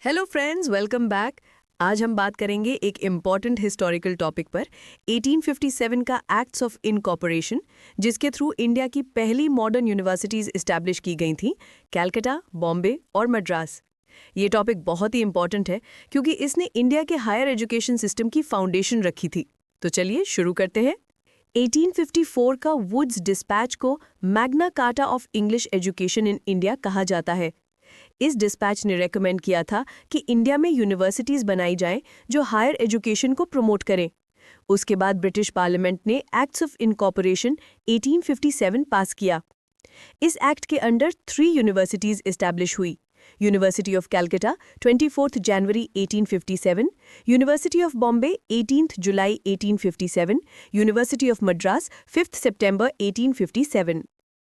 Hello friends, welcome back. आज हम बात करेंगे एक इम्पॉर्टेंट हिस्टोरिकल टॉपिक पर 1857 का एक्ट्स ऑफ इनकॉर्पोरेशन, जिसके थ्रू इंडिया की पहली मॉडर्न यूनिवर्सिटीज़ इस्टेब्लिश की गई थीं, कैलकाटा, बॉम्बे और मद्रास। ये टॉपिक बहुत ही इम्पॉर्टेंट है क्योंकि इसने इंडिया के हायर एजुकेशन सिस्टम की फाउंडेशन रखी थी। तो चलिए शुरू करते हैं। 1854 का वुड्स डिस्पैच को Magna carta of English education in India कहा जाता है। इस डिस्पैच ने रेकमेंड किया था कि इंडिया में यूनिवर्सिटीज बनाई जाएं जो हायर एजुकेशन को प्रमोट करें। उसके बाद ब्रिटिश पार्लियामेंट ने एक्ट्स ऑफ इनकॉर्पोरेशन 1857 पास किया। इस एक्ट के अंडर 3 यूनिवर्सिटीज एस्टैब्लिश हुई। University of Calcutta 24 January 1857, university of Bombay 18 July 1857, university of Madras 5 September 1857।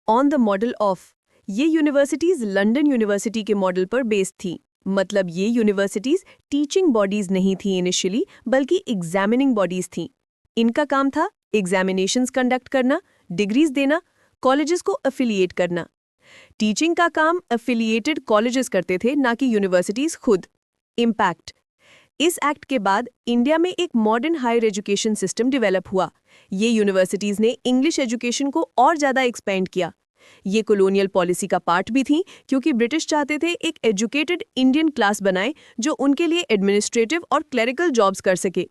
On the model of ये यूनिवर्सिटीज लंदन यूनिवर्सिटी के मॉडल पर बेस्ड थी। मतलब ये यूनिवर्सिटीज टीचिंग बॉडीज नहीं थी इनिशियली, बल्कि एग्जामिनिंग बॉडीज थीं। इनका काम था एग्जामिनेशंस कंडक्ट करना, डिग्रीज देना, कॉलेजेस को अफिलिएट करना। टीचिंग का काम अफिलिएटेड कॉलेजेस करते थे, ना कि यूनिवर्सिटीज खुद। इम्पैक्ट इस एक्ट के बाद इंडिया में एक modern higher education system develop हुआ। ये यूनिवर्सिटीज ने इंग्लिश एजुकेशन को और ज़्यादा एक्सपेंड किया। ये कॉलोनियल पॉलिसी का पार्ट भी थी क्योंकि ब्रिटिश चाहते थे एक एजुकेटेड इंडियन क्लास बनाए जो उनके लिए एडमिनिस्ट्रेटिव और क्लरिकल जॉब्स कर सके।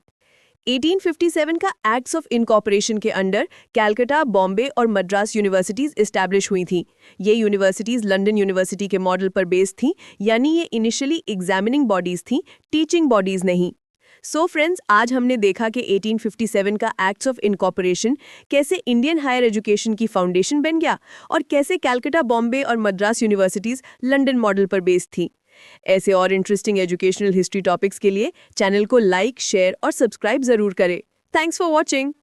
1857 का एक्ट्स ऑफ इनकॉर्पोरेशन के अंडर कैलकाटा, बॉम्बे और मद्रास यूनिवर्सिटीज एस्टैब्लिश हुई थीं। ये यूनिवर्सिटीज लंदन यूनिवर्सिटी के मॉडल पर बेस्ड थीं, यानी ये इनिशियली एग्जामिनिंग बॉडीज थीं, टीचिंग बॉडीज नहीं। सो फ्रेंड्स, आज हमने देखा कि 1857 का एक्ट्स ऑफ इनकॉर्पोरेशन कैसे इंडियन हायर एजुकेशन की फाउंडेशन बन गया और कैसे कैलकाटा, बॉम्बे और मद्रास यूनिवर्सिटीज लंदन मॉडल पर बेस्ड थी। ऐसे और इंटरेस्टिंग एजुकेशनल हिस्ट्री टॉपिक्स के लिए चैनल को लाइक, शेयर और सब्सक्राइब जरूर करें। Thanks for watching.